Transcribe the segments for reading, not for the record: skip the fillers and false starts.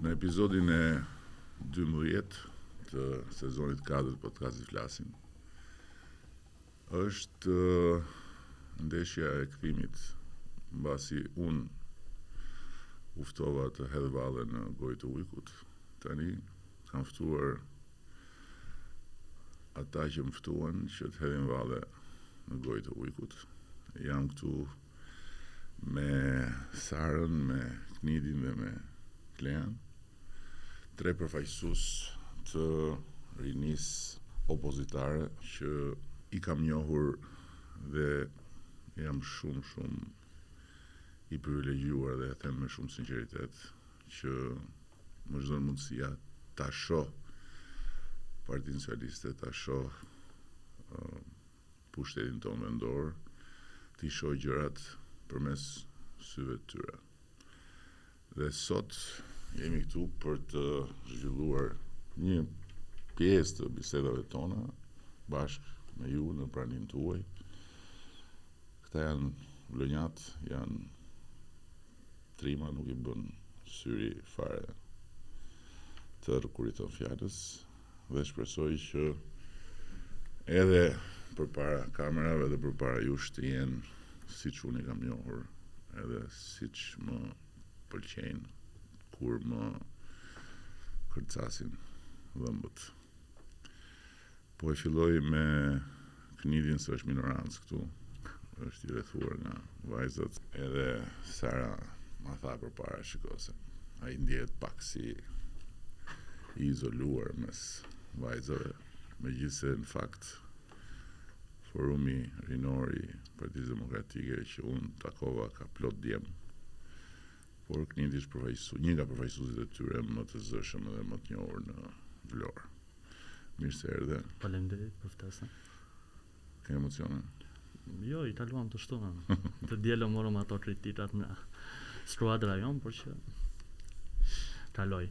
Në episodin e 12 të sezonit 4 të podcastit Flasim, është ndeshja e kthimit mbasi unë uftova të hedh valle në gojë të ujkut. Tani kam ftuar ata që më ftuan që të hedhin valle në gojë të ujkut. Jam këtu me Sarën, me Knidin dhe me Klean, tre përfaqësues të rinisë opozitare që i kam njohur dhe jam shumë i privilegjuar dhe e them me shumë sinqeritet që më çdo mundësia ta shoh Partinë Socialiste, ta shoh pushtetin tonë vendor, t'i shoh gjërat përmes syve të tyre. Dhe sot jemi këtu për të zhvilluar një pjesë të bisedave tona bashkë me ju në praninë tuaj. Këta janë vlonjat, janë trima, nuk i bën syri fare të rëkuriton fjalës dhe shpresoj që edhe përpara kamerave dhe përpara jush të jenë siç unë i kam njohur, edhe siç më pëlqejnë kur më kërcasin dhëmbët. Po e filloj me Knidin, se është minorancë këtu, është i rrethuar nga vajzat, edhe Sara ma tha përpara, shikose, ai ndjehet pak si i izoluar mes vajzave, megjithse në fakt Forumi Rinor i Partisë Demokratike që unë takova ka plot djem, por Knidi është një nga përfaqësuesit e tyre më të zëshëm dhe më të njohur në Vlorë. Mirë se erdhe. Faleminderit për ftesën. Ke emocione? Jo, i taluam të shtunën. Të dielën morëm ato kritikat në skuadra jon, por që kaloj.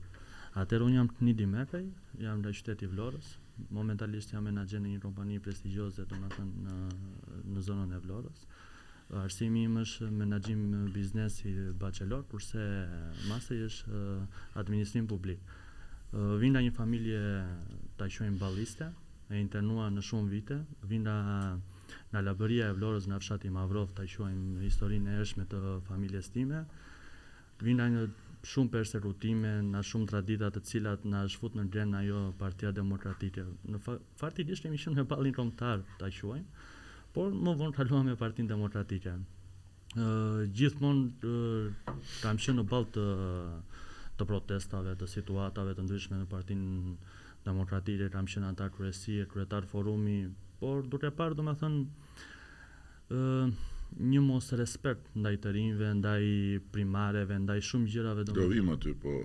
Atëherë unë jam Knidi Mekaj, jam nga qyteti i Vlorës. Momentalisht jam menaxher në një kompani prestigjioze, domethënë në zonën e Vlorës. Arsimi im është menaxhim biznesi bachelor, kurse masteri është administrim publik. Vin nga një familje ta quajmë balliste, e internuar në shumë vite, vin nga Labëria e Vlorës, nga fshati Mavrov, ta quajmë historinë e hershme të familjes time. Vin nga shumë persekutime, nga shumë tradita të cilat na shfut në gren ajo Partia Demokratike. Në faktikisht kemi qenë në ballin kombëtar, ta quajmë, por më vonë kaluam me Partinë Demokratike. Gjithmonë kam qenë në ball të protestave, të situatave të ndryshme në Partinë Demokratike, kam qenë antar kryesie, kryetar forumi, por duke parë domethënë një mos respekt ndaj të rinjve, ndaj primareve, ndaj shumë gjërave. Do vim aty, po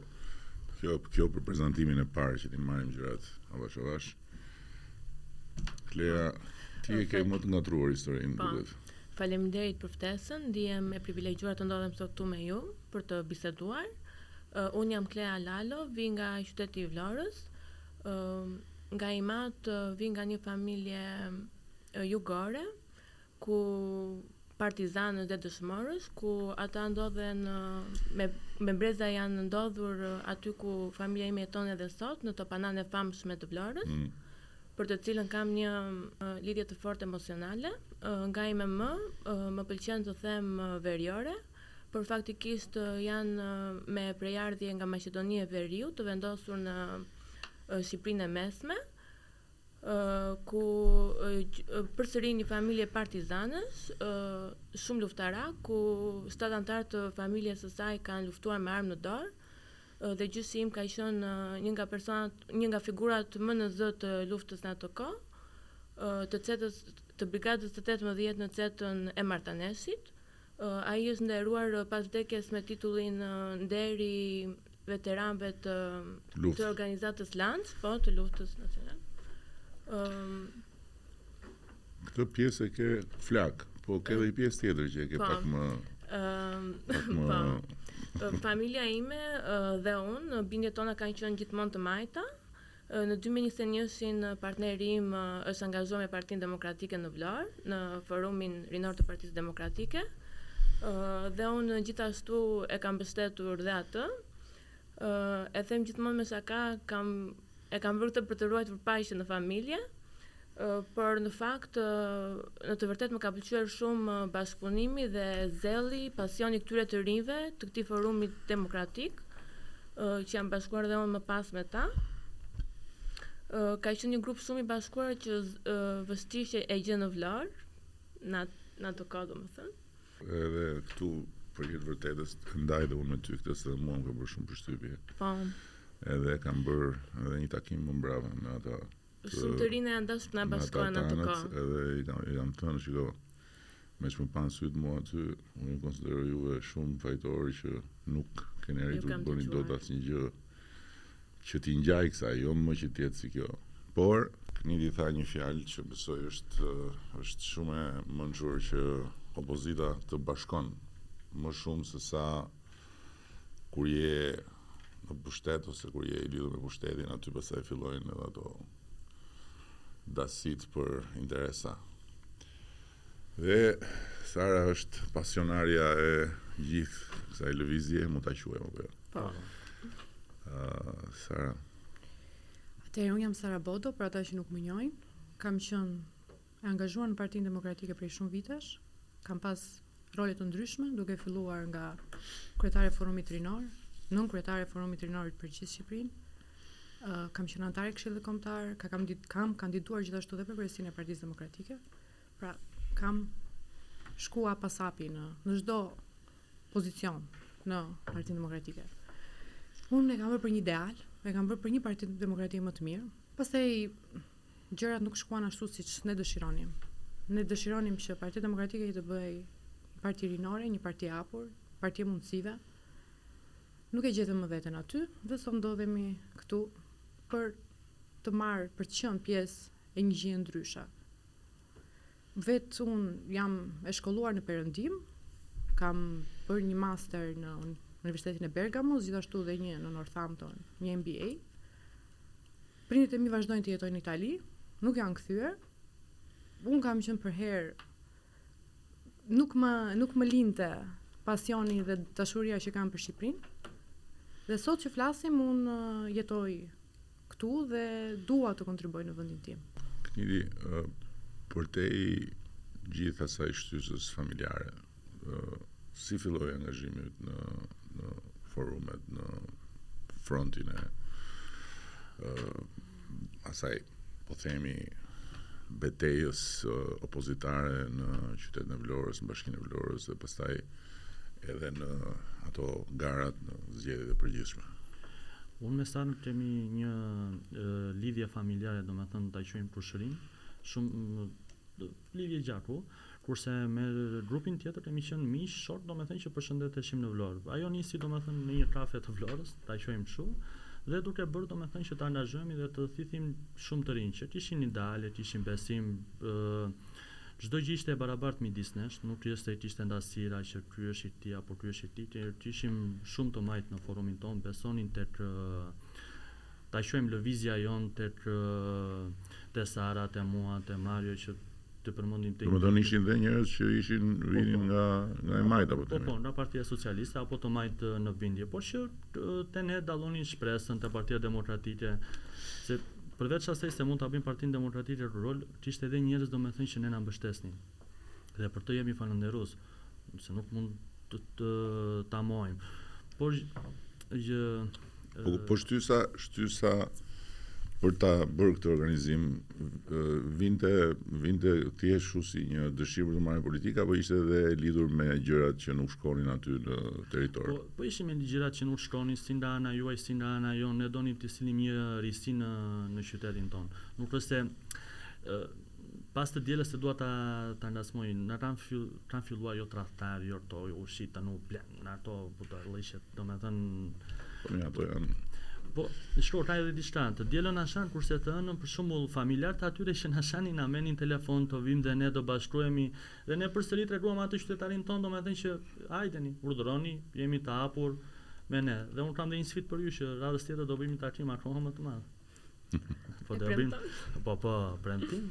kjo për prezantimin e parë që ti marrim gjërat avash. Klea, ti e ke më të ngatruar historinë, duket. Faleminderit për ftesën, ndihem e privilegjuar të ndodhem sot këtu me ju për të biseduar. Unë jam Klea Lalo, vi nga qyteti i Vlorës. Nga Imat vi nga një familje jugore, ku partizanës dhe dëshmorës, ku ata ndodhen me breza janë ndodhur aty ku familja ime jeton edhe sot, në topanan e famshme të Vlorës, për të cilën kam një lidhje të fortë emocionale. Nga IMM më pëlqen të them veriore, por faktikisht janë me prejardhje nga Maqedonia e Veriut, të vendosur në Shqipërinë e Mesme, ku përsëri një familje partizanës, shumë luftarak, ku 7 antarë të familjes së saj kanë luftuar me armë në dorë, dhe gjyshi im ka qenë një nga figurat më në zë të luftës në ato kohë, të brigadës të 18 në cetën e Martaneshit. Ai është nderuar pas vdekjes me titullin nderi veteranëve të organizatës Lanç, po, të luftës nacionale. Këtë pjesë e ke flak, po ke dhe i pjesë tjetër që e ke pak më... Familja ime dhe unë, bindjet tona kanë qenë gjithmonë të majta. Në 2021 partneri im është angazhuar me Partinë Demokratike në Vlorë, në forumin rinor të Partisë Demokratike, dhe unë gjithashtu e kam mbështetur dhe atë. E them gjithmonë me shaka, e kam bërë këtë për të ruajtur paqen në familje, por në fakt në të vërtetë më ka pëlqyer shumë bashkëpunimi dhe zelli, pasioni këtyre të rinjve të këtij forumi demokratik, që janë bashkuar dhe unë më pas me ta. Ka qenë një grup shumë i bashkuar që vështirë e gjë në Vlorë, në ato kohë domethënë. Edhe këtu për këtë vërtetës ndaj dhe unë me ty këtë se mua më ka bërë shumë përshtypje. Po. Edhe kam bërë edhe një takim më mbrapa me ata. Shumë të rinë janë dashur na bashkohen atë kohë. Edhe i kam thënë, shiko, me që më panë sytë mua aty, unë konsideroj juve shumë fajtori që nuk keni arritur të bëni dot asnjë gjë që t'i ngjaj kësaj, jo më që t'jetë si kjo. Por Knidi tha një fjalë që besoj është shumë e mençur, që opozita të bashkon më shumë se sa kur je në pushtet ose kur je i lidhur me pushtetin, aty pastaj fillojnë edhe ato dasit për interesa. Dhe Sara është pasionarja e gjithë kësaj lëvizje, mund ta quajmë apo jo? Po. Sara. Atëherë unë jam Sara Bodo, për ata që nuk më njohin. Kam qenë e angazhuar në Partinë Demokratike prej shumë vitesh. Kam pas role të ndryshme, duke filluar nga kryetare e Forumit Rinor, nën kryetare e Forumit Rinorit për gjithë Shqipërinë. Kam qenë anëtare e Këshillit Kombëtar, kam kandiduar gjithashtu edhe për përgjegjësinë e Partisë Demokratike. Pra, kam shkuar pas hapi në çdo pozicion në Partinë Demokratike. Unë e kam bërë për një ideal, e kam bërë për një Parti Demokratike më të mirë. Pastaj gjërat nuk shkuan ashtu siç ne dëshironim. Ne dëshironim që Partia Demokratike të bëj një parti rinore, një parti hapur, parti e mundësive. Nuk e gjetëm më veten aty dhe sot ndodhemi këtu për të qenë pjesë e një gjëje ndryshe. Vetë unë jam e shkolluar në Perëndim, kam bërë një master në Universitetin e Bergamo, gjithashtu dhe një në Northampton, një MBA. Prindërit e mi vazhdojnë të jetojnë në Itali, nuk janë kthyer. Unë kam qenë për herë, nuk më linte pasioni dhe dashuria që kam për Shqipërinë. Dhe sot që flasim, unë jetoj këtu dhe dua të kontribuoj në vendin tim. Knidi, për te i gjithë asaj shtysës familjare, si filloi angazhimi në forumet, në frontin e asaj, po themi, betejës opozitare në qytetin e Vlorës, në bashkinë e Vlorës, dhe pastaj edhe në ato garat në zgjedhjet e përgjithshme? Unë me Sarën kemi një lidhje familjare, domethënë ta quajmë kushërinë, shumë lidhje gjaku, kurse me grupin tjetër kemi qenë miq, short, domethënë që përshëndeteshim në Vlorë. Ajo nisi domethënë në një kafe të Vlorës, ta quajmë kështu, dhe duke bërë domethënë që të angazhohemi dhe të thithim shumë të rinj, që kishin ideale, kishin besim, çdo gjë ishte e barabartë midis nesh, nuk ishte ndasira që ky është i tij apo ky është i tij, që ishim shumë të majt në forumin ton, besonin tek ta quajmë lëvizja jon tek Sara, te mua, te Mario, që të përmendim tek. Domethënë ishin dhe njerëz që vinin nga e majt apo po, nga Partia Socialiste apo të majt në bindje, por që te ne dallonin shpresën te Partia Demokratike, se përveç asaj se mund ta bëjmë Partinë Demokratike rol, kishte edhe njerëz domethënë që ne na mbështesnin. Dhe për të jemi falënderues, se nuk mund të ta mohim. Por po shtysa për ta bërë këtë organizim, vinte thjesht si një dëshirë për të marrë politikë, apo ishte edhe lidhur me gjërat që nuk shkonin aty në territor? Po ishim me gjërat që nuk shkonin, si nga ana juaj, si nga ana jonë, ne donim të sillim një risi në qytetin tonë. Nuk është se pas të dielës se dua ta ndasmoj, na kanë filluar jo tradhtar, jo to ushita nuk blen, ato butallishet, domethënë ato janë. Po, shkruar ka edhe diçka, të dielën na shan, kurse të ënën për shembull familjarët atyre që na shanin na merrin telefon, të vim dhe ne do bashkrohemi dhe ne përsëri treguam atë qytetarin ton, domethënë që hajdeni, urdhëroni, jemi të hapur me ne. Dhe unë kam dhe një sfidë për ju që radhës tjetër do bëjmë një takim akoma më të madh. Po do bëjmë. Po, premtim.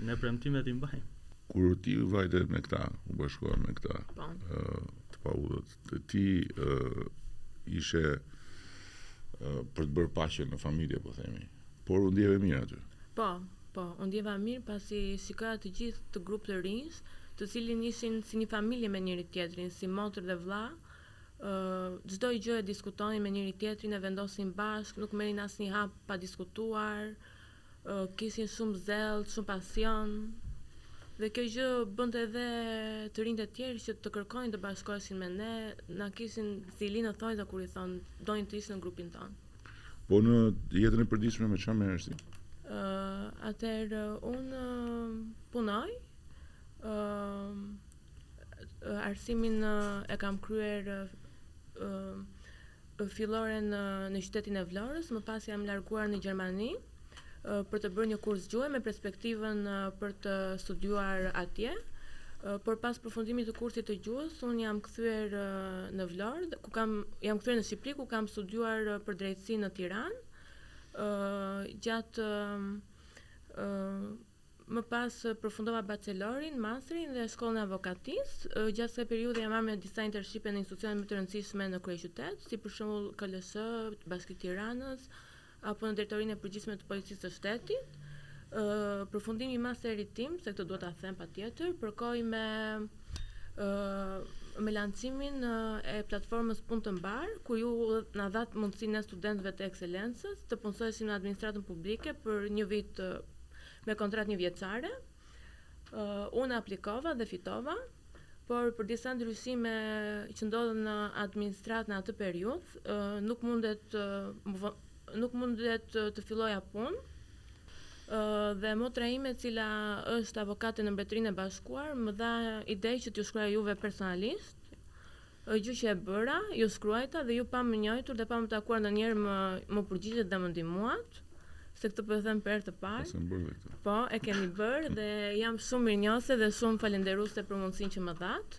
Ne premtimet i mbajmë. Kur ti vajte me këta, u bashkuar me këta, të paudhët, ti ishe për të bërë paqe në familje, po themi. Por u ndjeve mirë aty. Po, u ndjeva mirë pasi shikoja të gjithë të grup të rinj, të cilin ishin si një familje me njëri tjetrin, si motër dhe vlla. Çdo gjë e diskutonin me njëri tjetrin, e vendosin bashkë, nuk merrin asnjë hap pa diskutuar, kishin shumë zell, shumë pasion. Dhe kjo gjë bënte edhe të rinjtë e tjerë që të kërkojnë të bashkoheshin me ne, na kishin zili në thojza kur i thonë donin të ishin në grupin tonë. Po në jetën e përditshme me çfarë merresh ti? Atëherë unë punoj, arsimin e kam kryer fillore në qytetin e Vlorës, më pas jam larguar në Gjermani për të bërë një kurs gjuhë me perspektivën për të studiuar atje. Por pas përfundimit të kursit të gjuhës, unë jam kthyer në Vlorë, jam kthyer në Shqipëri ku kam studiuar për drejtësi në Tiranë. Gjatë më pas përfundova bachelorin, masterin dhe shkollën e avokatisë. Gjatë kësaj periudhe jam marrë me disa intershipe në institucione më të rëndësishme në kryeqytet, si për shembull KLS, Bashkia e Tiranës, apo në drejtorinë e përgjithshme të policisë së shtetit. Përfundimi i masterit tim, se këtë duhet ta them patjetër, përkoi me lancimin e platformës Punë të Mbar, ku ju na dhat mundësinë e studentëve të ekselencës të punësoheshin në administratën publike për një vit me kontratë një vjeçare. Unë aplikova dhe fitova, por për disa ndryshime që ndodhen në administratë në atë periudhë, nuk mundet të filloja punë. Dhe motra ime, e cila është avokate në Mbretërinë e Bashkuar, më dha ide që t'ju shkruaj juve personalisht. Gjë që e bëra, ju shkruajta dhe ju pa më njohur dhe pa më takuar ndonjëherë më përgjigjet dhe më ndihmuat, se këtë po e them për herë të parë. Po, e keni bërë dhe jam shumë mirënjohëse dhe shumë falenderuese për mundësinë që më dhat.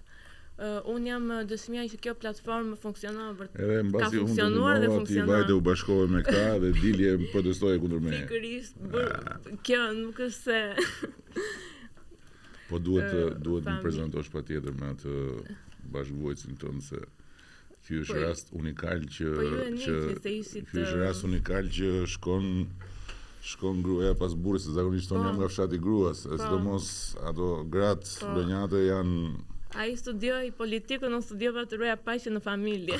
Unë jam dëshmia që kjo platformë funksionon vërtet. Edhe mbasi unë dhe funksionon. Ti vajte u bashkove me këta dhe dilje protestoje kundër meje. Pikërisht, kjo nuk është se po duhet më prezantosh patjetër me atë bashkëvuajtësin tënd, se ky është rast unikal që shkon gruaja pas burrit, se zakonisht tonë jam nga fshati gruas, sidomos ato gratë lënjate janë. Ai studioi politikën, unë studiova të ruaja paqen në familje.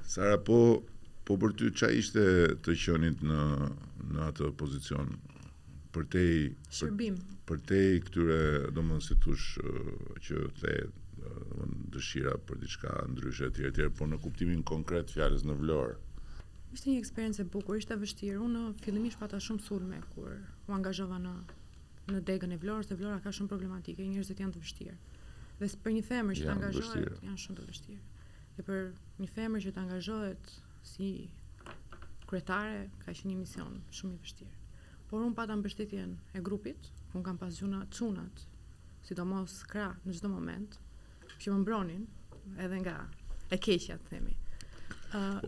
Sara, po për ty çfarë ishte të qenit në atë pozicion? Shërbim. Përtej këtyre, domethënë si thosh, që the dëshira për diçka ndryshe etj, por në kuptimin konkret fjalës në Vlorë. Ishte një eksperiencë e bukur, ishte vështirë. Unë fillimisht pata shumë sulme kur u angazhova në degën e Vlorës, dhe Vlora ka shumë problematike, njerëzit janë të vështirë. Dhe për një femër që të angazhohet, janë shumë të vështirë. Dhe për një femër që të angazhohet si kryetare, ka qenë një mision shumë i vështirë. Por unë pata mbështetjen e grupit, unë kam pas çunat, sidomos krah në çdo moment, që më mbronin edhe nga e keqja, të themi.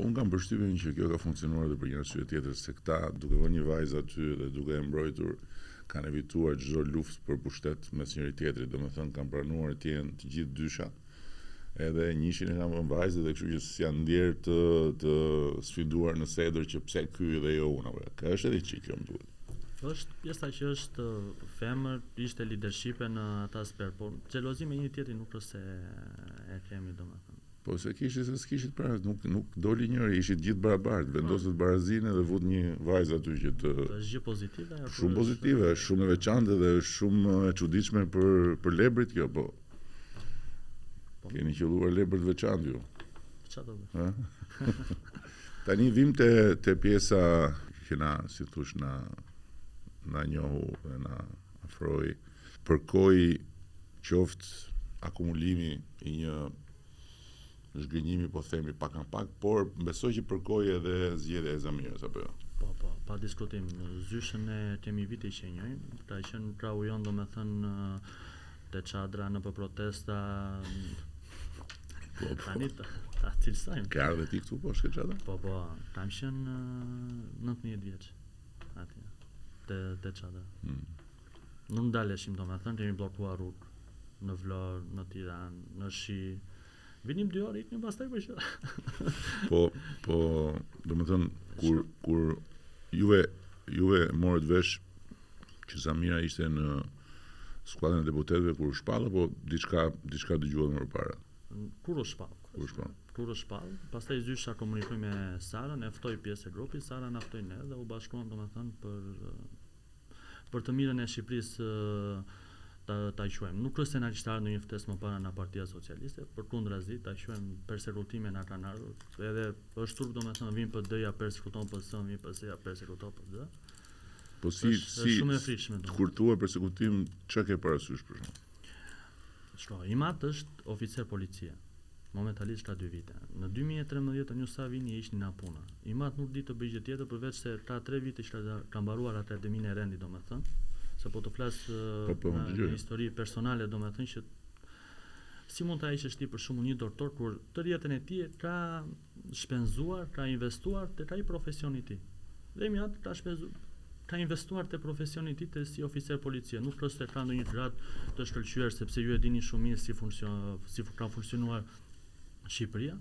Unë kam përshtypjen që kjo ka funksionuar edhe për një arsye tjetër, se këta duke vënë një vajzë aty dhe duke e mbrojtur, kanë evituar çdo luftë për pushtet mes njëri tjetrit, domethënë kanë pranuar të jenë të gjithë dysha, edhe njëshin e kanë vënë vajzë, dhe kështu që janë ndjerë të sfiduar në sedër që pse ky dhe jo unë. Ka është edhe çik kjo më duhet. Është pjesa që është femër, ishte leadershipe në atë aspekt, por xhelozi me një tjetrin nuk është se e kemi, domethënë. Po se s'kishit pra, nuk doli njëri, ishit gjithë barabartë, vendosët barazinë dhe vut një vajzë aty që të. Është gjë pozitive. Shumë pozitive, është shumë e veçantë dhe është shumë e çuditshme për lebrit kjo, po. Keni qelluar lebër të veçantë ju. Çfarë do të? Tani vim te pjesa që na, si thosh, na njohu dhe na afroi, përkoi qoftë akumulimi i një zhgënjimi, po themi pak, por besoj që përkoi edhe zgjedhja e Zamirës, apo jo? Po, pa diskutim. Zyshën e temi viti që njëjmë, ka qenë krau jon, domethënë te çadra në për protesta. Tani ta cilësojmë. Ka ardhe ti këtu poshtë çadra? Po, kam qenë 19 vjeç atje te çadra. Nuk ndaleshim, domethënë kemi bllokuar rrugë në Vlorë, në Tiranë, në Shi. Vinim 2 orë, iknim pastaj për që. Po, domethënë kur juve morët vesh që Samira ishte në skuadrën e deputetëve kur u shpall apo diçka dëgjuat më parë? Kur u shpall. Kur u shpall, pastaj zysha komunikoi me Sarën, e ftoi pjesë e grupit, Sara na ftoi ne dhe u bashkuam domethënë për të mirën e Shqipërisë ta quajmë. Nuk është se na kishte ardhur në një ftesë më parë nga Partia Socialiste, përkundrazi ta quajmë persekutime na kanë ardhur. Edhe është turp domethënë vin PD-ja persekuton PS, vin PS-ja persekuton PD. Po si shumë e frikshme. Kur thua persekutim, çka ke parasysh për shkak? Shko, Imat është oficer policie. Momentalisht ka 2 vite. Në 2013 një Savini ishte në puna. Imat nuk di të bëjë gjë tjetër përveç se ta 3 vite ka mbaruar akademinë e rendit domethënë. Se po të flas në histori personale domethënë që si mund ta ishte ti për shembull një doktor kur tërë jetën e tij ka shpenzuar, ka investuar tek ai profesioni i tij. Dhe Imat ka investuar te profesioni i tij si oficer policie, nuk është se ka ndonjë gradë të shkëlqyer sepse ju e dini shumë mirë si ka funksionuar Shqipëria,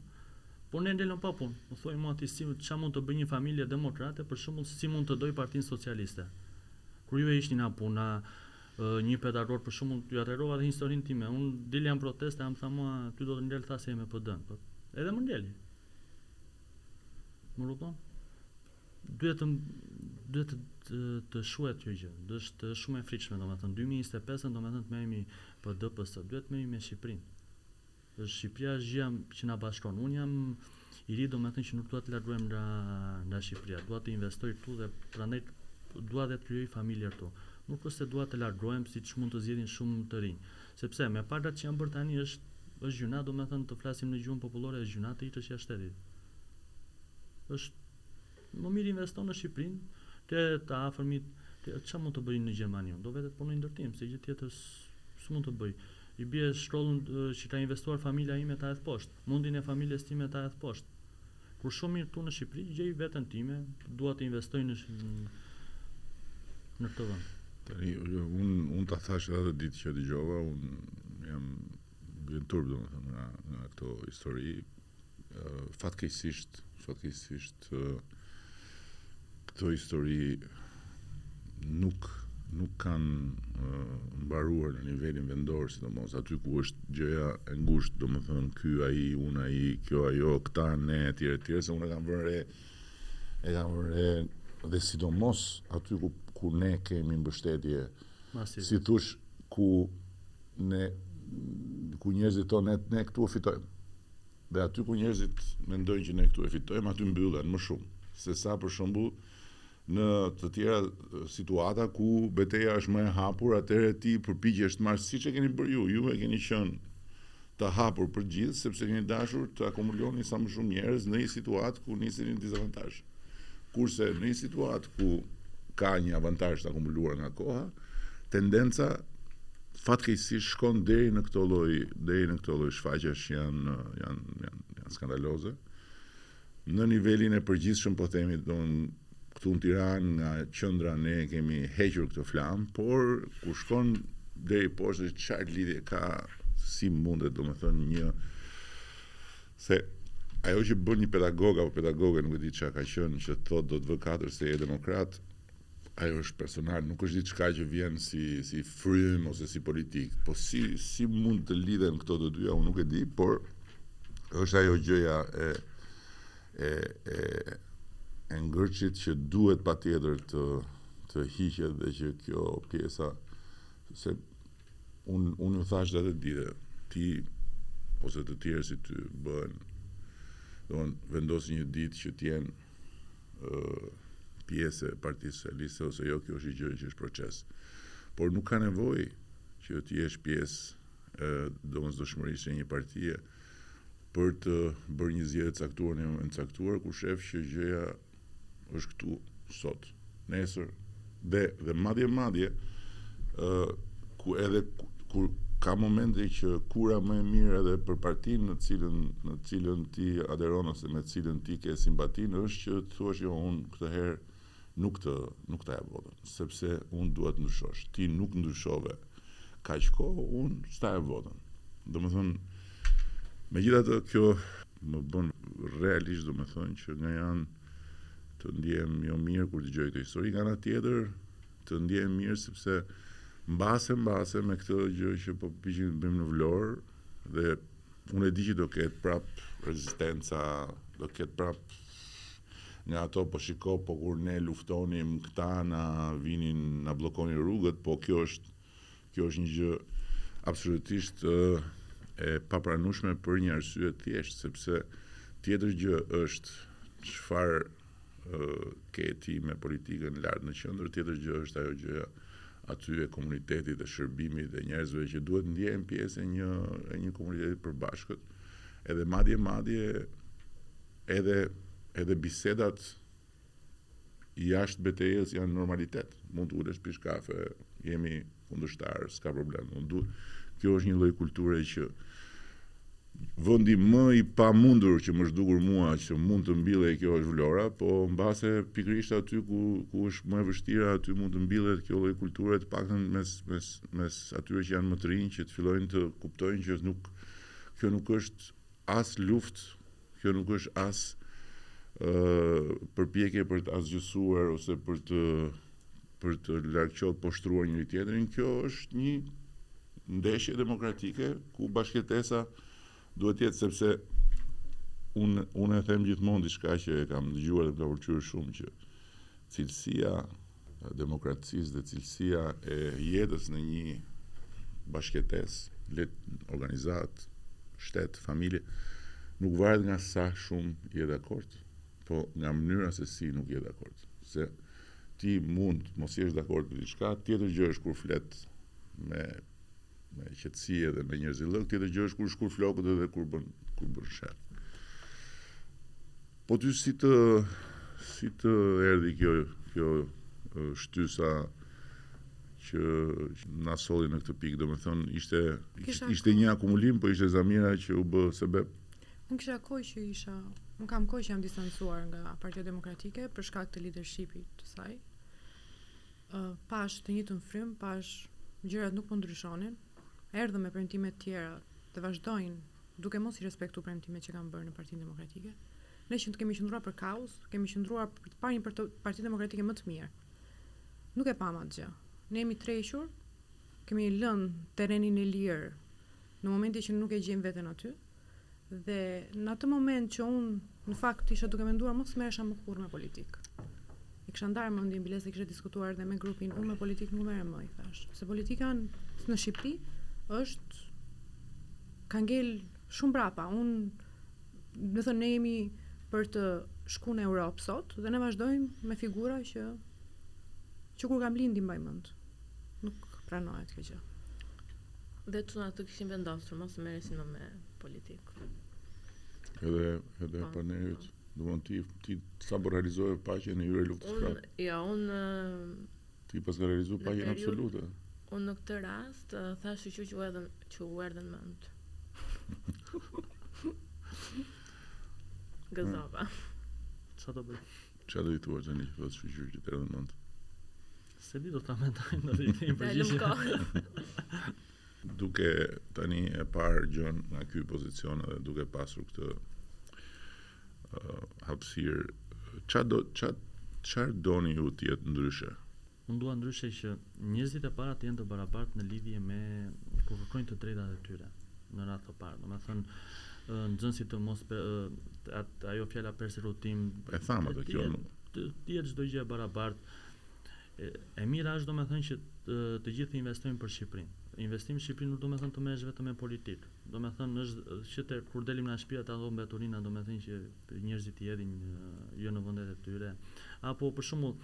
por ne ndelëm pa punë. Më thuaj mua ti ç'a mund të bëjë një familje demokrate, për shembull si mund të doj Partinë Socialiste. Kur ju e ishni na puna, një pedagog për shembull, ju harrova dhe historinë time. Unë dilja në proteste, am tha mua, ty do të ndel thasje me PD-n. Edhe më ndeli. Më kupton? Duhet të shuhet kjo gjë. Është shumë e frikshme domethënë 2025 domethënë të merremi PD PS, duhet merremi me Shqipërinë. Shqipëria është gjëja që na bashkon. Unë jam i ri domethënë që nuk dua të largohem nga Shqipëria. Dua të investoj këtu dhe prandaj dua të krijoj familje këtu. Nuk është se dua të largohem siç mund të zgjedhin shumë të rinj. Sepse me pagat që janë bërë tani është gjuna, domethënë të flasim në gjuhën popullore, është gjuna të ikësh jashtë shtetit. Është më mirë investon në Shqipërinë, të afërmit, ç'a mund të bëjë në Gjermani? Do vetë të punoj ndërtim, se gjë tjetër s'mund të bëj. I bie shkollën që ka investuar familja ime ta hedh poshtë, mundin e familjes time ta hedh poshtë. Kur shumë mirë tu në Shqipëri, gjej veten time, dua të investoj në këtë vend. Tani unë ta thash edhe ditë që dëgjova, unë jam vjen turp domethënë nga këto histori. Fatkeqësisht këto histori nuk kanë mbaruar në nivelin vendor, sidomos aty ku është gjëja e ngushtë, domethënë ky ai, unë ai, kjo ajo, këta ne etj, se unë kam vënë re dhe sidomos aty ku ne kemi mbështetje, si thush, ku njerëzit tonë ne këtu e fitojmë. Dhe aty ku njerëzit mendojnë që ne këtu e fitojmë, aty mbyllen më shumë, se sa për shembull në të tjera situata ku betejë është më e hapur, atëherë ti përpiqesh të marrësh siç e keni bërë ju e keni qenë të hapur për gjithë, sepse keni dashur të akumuloni sa më shumë njerëz në një situatë ku niseni në dizavantazh. Kurse në një situatë ku ka një avantazh të akumuluar nga koha, tendenca fatkeqësisht shkon deri në këto lloj shfaqjesh që janë skandaloze. Në nivelin e përgjithshëm po themi këtu në Tiranë nga qendra ne kemi hequr këtë flam, por kur shkon deri poshtë çfarë lidhje ka, si mundet domethënë se ajo që bën një pedagog apo pedagoge, nuk e di çka ka qenë, që thotë do të vë 4 se je demokrat, ajo është personal, nuk është diçka që vjen si frym ose si politik, po si mund të lidhen këto të dyja, unë nuk e di, por është ajo gjëja e ngërçit që duhet patjetër të hiqet dhe që kjo pjesa, se unë ju thash atë ditë, ti ose të tjerë si ty bëhen, vendosin një ditë që t'jenë pjesë e Partisë Socialiste ose jo, kjo është një gjë që është proces. Por nuk ka nevojë që ti jesh pjesë domosdoshmërisht e një partie për të bërë një zgjedhje caktuar në moment caktuar, ku shef që gjëja është këtu sot, nesër dhe madje ku edhe kur ka momente që kura më e mirë edhe për partinë në cilën ti aderon ose me cilën ti ke simpatinë është që thuash jo, unë këtë herë nuk ta jap votën, sepse unë dua të ndryshosh. Ti nuk ndryshove kaq kohë, unë s'ta jap votën. Domethënë Megjithatë, kjo më bën realisht, domethënë që nga janë të ndjehem jo mirë kur dëgjoj këtë histori, nga ana tjetër të ndjehem mirë sepse mbase me këtë gjë që po piqim të bëjmë në Vlorë, dhe unë e di që do ketë prap rezistenca, do ketë prap nga ato po shiko, po kur ne luftonim këta na vinin na bllokonin rrugët, po kjo është një gjë absolutisht e papranueshme për një arsye të thjeshtë, sepse tjetër gjë është çfarë ke ti me politikën lart në qendër, tjetër gjë është ajo gjëja aty e komunitetit, e shërbimit, e njerëzve që duhet ndjehen pjesë e një komuniteti përbashkët, edhe madje edhe bisedat jashtë betejës janë normalitet. Mund të ulesh pish kafe, jemi kundërshtar, s'ka problem. Kjo është një lloj kulture që vendi më i pamundur që më është dukur mua që mund të mbillej kjo është Vlora, po mbase pikërisht aty ku është më e vështira, aty mund të mbillet kjo lloj kulture, të paktën mes atyre që janë më të rinj, që të fillojnë të kuptojnë që kjo nuk është as luftë, kjo nuk është as përpjekje për të asgjësuar ose për të largëqollë poshtruar njëri tjetrin. Kjo është një ndeshje demokratike ku bashkëtesa duhet jetë, sepse unë e them gjithmonë diçka që e kam dëgjuar dhe ka pëlqyer shumë, që cilësia e demokracisë dhe cilësia e jetës në një bashkëtesë, organizat, shtet, familje, nuk varet nga sa shumë je dakord, po nga mënyra se si nuk je dakord. Se ti mund mos jesh dakord për diçka, tjetër gjë është kur flet me qetësi edhe me njerëzillëk, tjetër gjë është kur shkur flokët edhe kur bën sherr. Po ty si të erdhi kjo shtysa që na solli në këtë pikë, domethënë ishte një akumulim, po ishte Zamira që u bë sebeb. Unë kisha kohë që unë kam kohë që jam distancuar nga Partia Demokratike për shkak të leadershipit të saj. Pash të njëjtën frym, pash gjërat nuk po ndryshonin. Erdhëm me premtime të tjera dhe vazhdojnë duke mos i respektuar premtimet që kanë bërë në Partinë Demokratike. Ne që kemi qëndruar për kaos, kemi qëndruar për të parë një Parti Demokratike më të mirë. Nuk e pam atë gjë. Ne jemi trequr, kemi lënë terrenin e lirë në momentin që nuk e gjejmë veten aty. Dhe në atë moment që unë në fakt isha duke menduar mos merresha më kurrë me politikë. I kisha ndarë mendjen bilese, kisha diskutuar edhe me grupin, unë me politikë nuk merrem më, i thash. Se politika në Shqipëri ka ngel shumë brapa. Do thënë ne jemi për të shkuar në Europë sot dhe ne vazhdojmë me figura që kur kam lindi mbaj mend. Nuk pranohet kjo gjë. Dhe çuna të kishin vendosur mos merresin më me politikë. Edhe partnerit, domethënë ti sapo realizove paqen e hyrë luftës prapë. Jo, unë ti pas ka realizuar paqen absolute. Unë në këtë rast thash që u erdhën mend. Gëzova. Çfarë do bëj? Çfarë do i thua tani që thotë shoqyr që të erdhën mend? Se di do ta mendoj në rritin përgjigje. Duke tani e parë gjën nga ky pozicion edhe duke pasur këtë hapësirë, çfarë doni ju të jetë ndryshe? Unë dua ndryshe që njerëzit e para të jenë të barabartë në lidhje me kur kërkojnë të drejtat e tyre në radhë të parë. Domethënë nxënësit të mos ajo fjala persekutim e tham atë kjo të jetë çdo gjë e barabartë. E mira është domethënë që të gjithë investojnë për Shqipërinë. Investimi në Shqipëri nuk do të thonë të merresh vetëm me politikë. Do të thonë është që kur dalim në shtëpi ata do mbeturina, do të thonë që njerëzit i hedhin jo në vendet e tyre. Apo për shembull,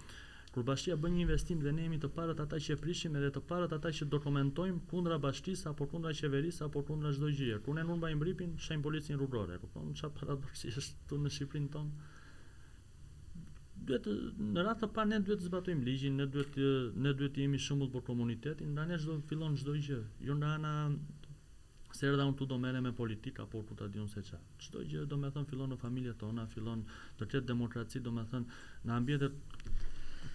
kur bashkia bën një investim dhe ne jemi të parët ata që e prishim edhe të parët ata që dokumentojmë kundra bashkisë apo kundra qeverisë apo kundra çdo gjëje. Kur ne nuk mbajmë rripin, shajm policinë rrugore. Kupton çfarë paradoksi është këtu në Shqipërinë tonë? Duhet në radhë të parë ne duhet të zbatojmë ligjin, ne duhet të jemi shembull për komunitetin, ndaj çdo fillon çdo gjë. Jo nga ana se erdha unë tu do merrem me politikë apo ku ta diun se çfarë. Çdo gjë domethënë fillon në familjet tona, fillon të ketë demokraci, domethënë në ambientet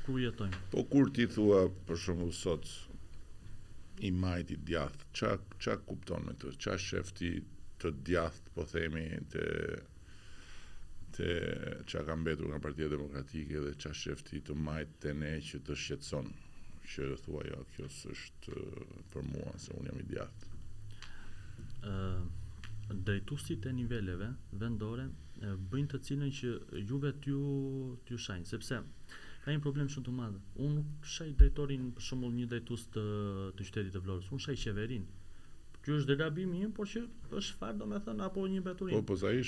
ku jetojmë. Po kur ti thua për shembull sot i majti djath, ç'a kupton me këtë? Ç'a shef ti të djathtë, po themi, te çka ka mbetur nga Partia Demokratike dhe çka shef ti të majt te ne që të shqetëson, që thua jo, kjo s'është për mua se unë jam i djathtë. Drejtuesit e niveleve vendore bëjnë të cilën që juve t'ju shajnë, sepse ka një problem shumë të madh. Unë nuk shaj drejtorin, për shembull, një drejtues të qytetit të Vlorës, unë shaj qeverin. Kjo është derabimi im, por që është fare, domethënë, apo një mbretëri. Po ai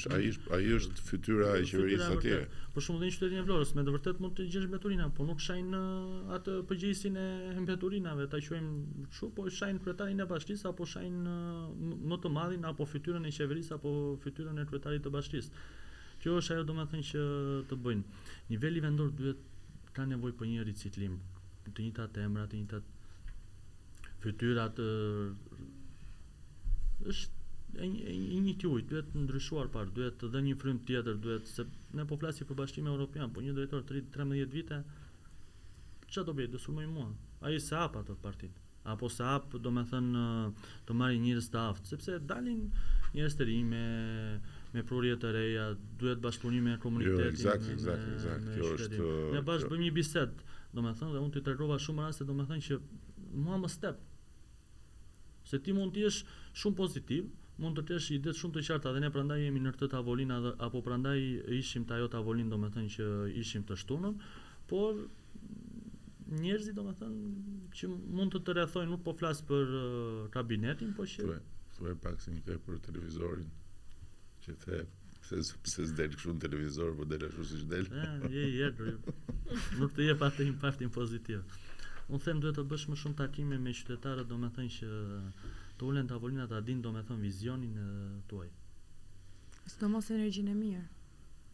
është fytyra e qeverisë atje. Për shembull, në qytetin e Vlorës, me të vërtet mund të gjesh mbretërinë, por nuk shajnë atë përgjegjësinë e mbretërinave, ta quajmë kështu, po shajnë kryetarin e bashkisë apo shajnë më të madhin apo fytyrën e qeverisë apo fytyrën e kryetarit të bashkisë. Kjo është ajo domethënë që të bëjnë. Niveli vendor duhet ka nevojë për një riciklim, të njëjtat emra, të njëjtat fytyrat, është një ujë, duhet ndryshuar parë, duhet të dhënë një frym tjetër, duhet, se ne po flasim për Bashkimin Evropian, po një drejtor 13 vite çfarë do bëj, do sulmoj mua. Ai se hap atë partinë, apo se hap, domethënë, të marrë njerëz të aftë, sepse dalin njerëz të rinj me prurje të reja, duhet bashkëpunim me komunitetin. Jo, eksakt. Kjo është. Ne bashkë bëjmë një bisedë, domethënë, dhe unë t'i tregova shumë raste, domethënë që mua më step. Se ti mund të jesh shumë pozitiv, mund të kesh ide shumë të qarta dhe ne prandaj jemi në këtë tavolinë apo prandaj ishim të ajo tavolinë, domethënë që ishim të shtunën, por njerëzit domethënë që mund të rrethojnë, nuk po flas për kabinetin, po që thuaj pak se një kë për televizorin. Që the pse s'del kështu në televizor, po del ashtu siç del. Nuk të jep atë impaktin pozitiv. Unë them duhet të bësh më shumë takime me qytetarët, domethënë që të ulen tavolina, ta dinë domethënë vizionin tuaj. Sidomos energjinë e mirë.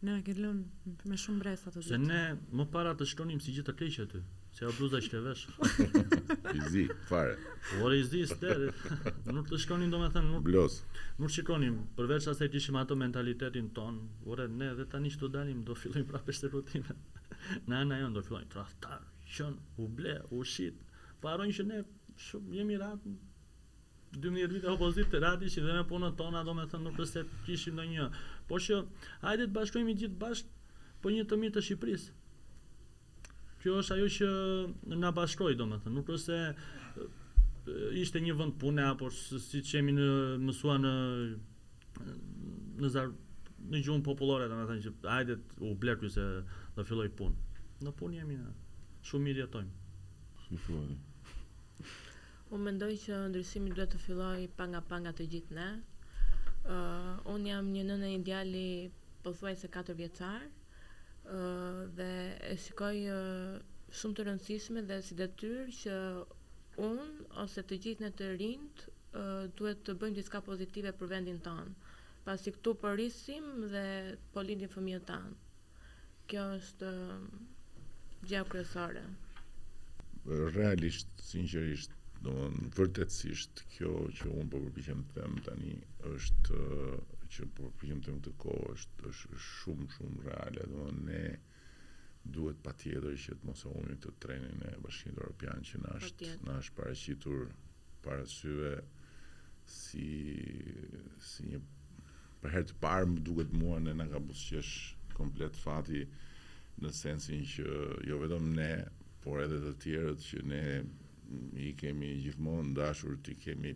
Ne na ke lënë me shumë bresa të Se ne më para të shkonim si gjithë të keq aty, se ajo bluza që të vesh. Izi, fare. Por izi stere. Nuk të shkonim domethënë, nuk shikonim, përveç asaj që ishim ato mentalitetin ton. Ore ne edhe tani që do dalim do fillojmë prapë stereotipe. Në ana jonë do fillojmë tradhtar, qen, u ble, u shit. Parojnë që ne jemi ratë 12 vite opozitë rati që dhe me punën tona domethënë nuk është se kishim ndonjë, por që hajde të bashkojmë gjithë bashkë për një të mirë të Shqipërisë. Kjo është ajo që na bashkoi domethënë, nuk është se ishte një vend pune apo siç jemi mësuar në gjuhën popullore, domethënë që hajde u ble ky se do filloj punë. Në punë jemi shumë mirë jetojmë. Unë mendoj që ndryshimi duhet të filloj pa nga të gjithë ne. Unë jam një nënë e djali pothuajse 4 vjeçar, dhe e shikoj shumë të rëndësishme dhe si detyrë që unë ose të gjithë ne të rinjt duhet të bëjmë diçka pozitive për vendin tonë, pasi këtu po rrisim dhe po lindin fëmijët tanë. Kjo është gjë kryesore. Realisht, sinqerisht, domthonë vërtetësisht kjo që unë po përpiqem të them tani është që po përpiqem të them këtë kohë është shumë reale. Domthonë ne duhet patjetër që të mos e humbim këtë trenin e Bashkimit Evropian që na është paraqitur para syve si një për herë të parë më duket mua ne na ka buzëqesh komplet fati, në sensin që jo vetëm ne, por edhe të tjerët që ne i kemi gjithmonë dashur, ti kemi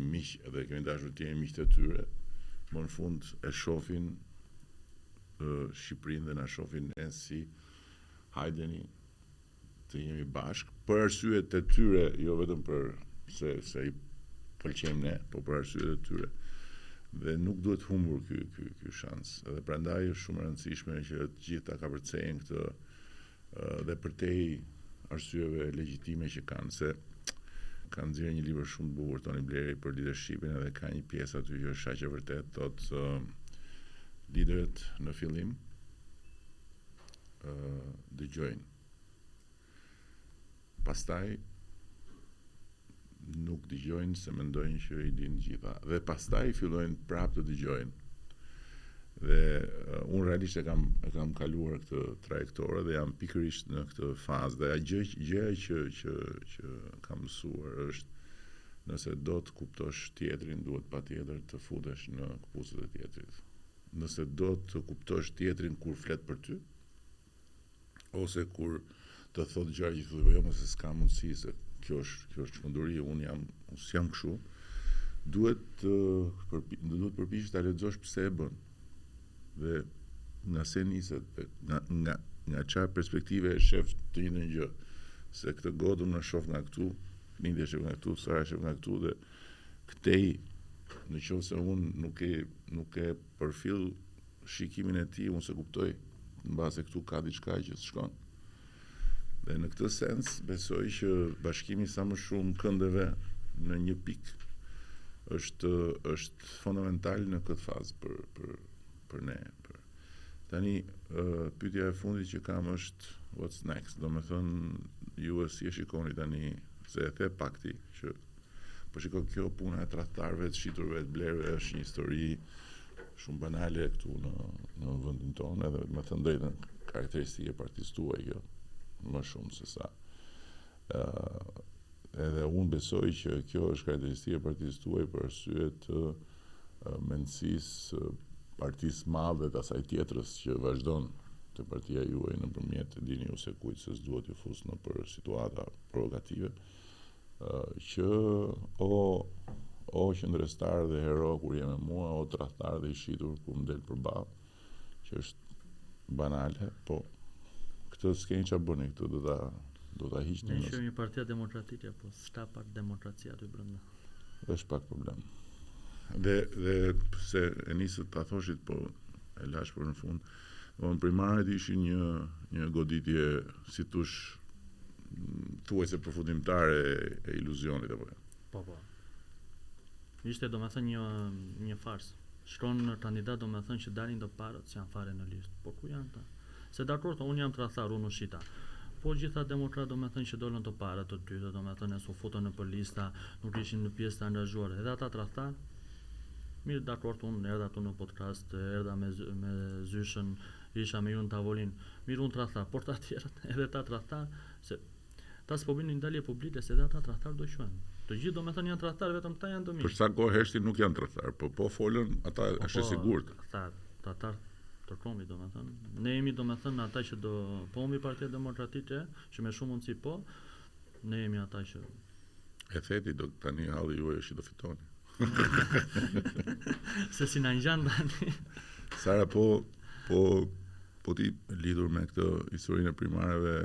miq dhe kemi dashur të jemi miq të tyre, më në fund e shohin Shqipërinë dhe na shohin ne si hajdeni të jemi bashkë për arsyet e tyre, jo vetëm për se i pëlqejmë ne, po për arsyet e tyre. Dhe nuk duhet humbur ky shans. Edhe prandaj është shumë e rëndësishme që të gjithë ta kapërcejnë këtë dhe për te arsyeve legjitime që kanë, se kanë nxjerrë një libër shumë të bukur Toni Bleri për leadershipin, edhe ka një pjesë aty që është aq e vërtet, thotë liderët në fillim dëgjojnë. Pastaj nuk dëgjojnë se mendojnë që i dinë gjitha, dhe pastaj fillojnë prapë të dëgjojnë. Dhe unë realisht e kam kaluar këtë trajektore dhe jam pikërisht në këtë fazë, dhe gjëja që kam mësuar është Nëse do të kuptosh tjetrin, duhet patjetër të futesh në këpucët e tjetrit. Nëse do të kuptosh tjetrin kur flet për ty, ose kur të thot gjëra që thotë jo, se s'ka mundësi, se kjo është çmenduri, unë jam kështu, duhet përpiqesh ta lexosh pse e bën. Dhe nga se niset, nga çfarë perspektive e shef të njëjtën gjë, se këtë godën në shoh nga këtu, Lindja shef nga këtu, Sara shef nga këtu, dhe këtej, në qoftë se unë nuk e përfill shikimin e tij, unë se kuptoj, mbase këtu ka diçka që s'shkon. Dhe në këtë sens, besoj që bashkimi sa më shumë këndeve në një pikë është fundamental në këtë fazë për ne. Tani, pyetja e fundit që kam është what's next? Do me thënë, ju si e shikoni tani, se e the pakti, që po shiko kjo puna e tradhtarëve, të shiturve, të blerëve, është një histori shumë banale këtu në vendin tonë, edhe me thënë drejtën, karakteristike partisë tuaj kjo, më shumë se sa. Edhe unë besoj që kjo është karakteristike partisë tuaj për arsye të mendësisë partisë madhe të asaj tjetrës që vazhdon të partia juaj nëpërmjet, dini ju se kujt se s'duhet ju fus në për situata provokative, që o qendrestar dhe hero kur je me mua, o tradhtar dhe i shitur kur më del përballë, që është banale, po këtë s'keni çfarë bëni, këtë do ta hiqni. Ne ishim një partia demokratike, po s'ka pak demokracia aty brenda. Është pak problem. Dhe se e nisët ta thoshit, po e lash për në fund. Primaret ishin një goditje, si tush, thuajse përfundimtare e iluzionit apo jo. Po. Ishte domethënë një fars. Shkon në kandidat domethënë që dalin do parët që janë fare në listë. Po ku janë ta? Se dakord, unë jam tradhtar, unë shita. Po gjitha demokratë domethënë që dolën të parët të dytë, domethënë su futën në për lista, nuk ishin në pjesë të angazhuar. Edhe ata tradhtar. Mirë, dakord, unë erdha tu në podcast, erdha me zyshën, isha me ju në tavolin. Mirë, unë tradhtar, por ta tjerët, edhe ta tradhtar, se ta s'po bënin ndalje publike, se edhe ata tradhtar do quhen. Të gjithë domethënë janë tradhtar, vetëm ta janë të mirë. Për sa kohë heshti nuk janë tradhtar, po folën, ata është e sigurt. Tradhtar të komi domethënë. Ne jemi domethënë ata që do pombi Partia Demokratike, që me shumë mundësi po, ne jemi ata që e theti do tani halli juaj është do fitoni. Se si na ngjan tani. Sara, po ti lidhur me këtë historinë e primareve,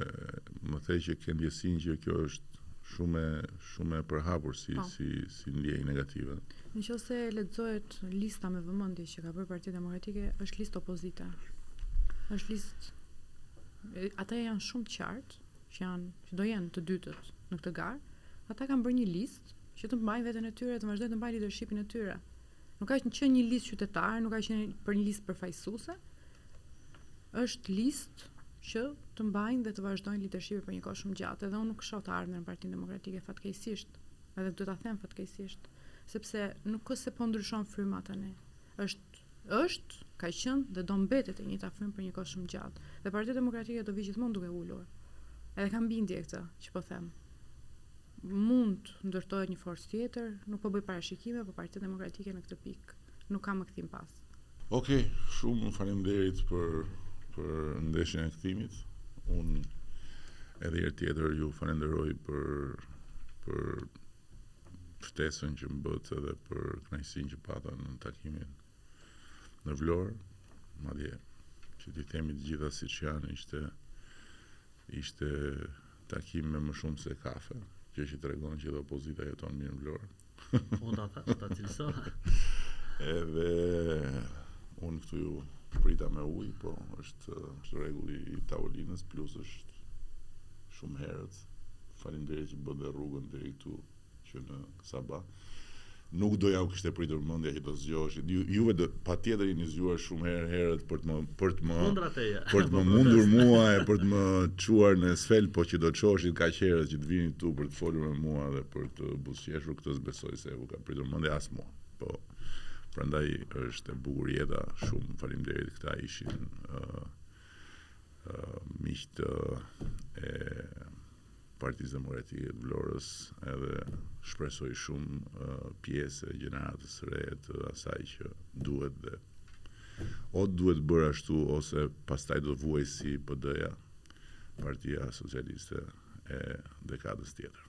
më thej që ke ndjesinë që kjo është shumë e përhapur si ndjenjë negative. Nëse lexohet lista me vëmendje që ka bërë Partia Demokratike, është listë opozite. Është listë, ata janë shumë të qartë, që do jenë të dytët në këtë garë. Ata kanë bërë një listë që të mbajnë veten e tyre, të vazhdojnë të mbajnë leadershipin e tyre. Nuk ka qenë një listë qytetare, nuk ka qenë për një listë përfaqësuese. Është listë që të mbajnë dhe të vazhdojnë leadershipin për një kohë shumë gjatë. Edhe unë nuk shoh të ardhmen në Partinë Demokratike fatkeqësisht, edhe do ta them fatkeqësisht, sepse nuk ka se po ndryshon fryma tani. Është ka qenë dhe do mbetet e njëjta frymë për një kohë shumë gjatë. Dhe Partia Demokratike do vi gjithmonë duke ulur. Edhe kam bindje këtë që po them. Mund ndërtohet një forcë tjetër, nuk po bëj parashikime, por Partia Demokratike në këtë pikë nuk ka më kthim pas. Okej, shumë faleminderit për ndeshjen e kthimit. Unë edhe herë tjetër ju falenderoj për ftesën që më bët edhe për kënaqësinë që pata në takimin në Vlorë. Madje që t'i themi të gjitha siç janë, ishte takim me më shumë se kafe, që tregon që edhe opozita jeton mirë në Vlorë. Po ta cilësoha. Edhe unë këtu ju prita me ujë, po është rregulli i tavolinës, plus është shumë herët. Faleminderit që bën dhe rrugën deri këtu që në Sabah. Nuk do ja u kishte pritur mendja që do zgjohesh. Juve patjetër jeni zgjuar shumë herët për të më mundur mua e për të më çuar në sfel, po që do të çoheshit kaq herët që të vini këtu për të folur me mua dhe për të buzëqeshur, këtë s'besoj se u ka pritur mendja as mua. Po prandaj është e bukur jeta, shumë faleminderit. Këta ishin miqtë e Partisë Demokratike të Vlorës edhe shpresoj shumë pjesë e gjeneratës së re të asaj që duhet dhe o duhet bërë ashtu ose pastaj do vuaj si PD-ja, Partia Socialiste e dekadës tjetër.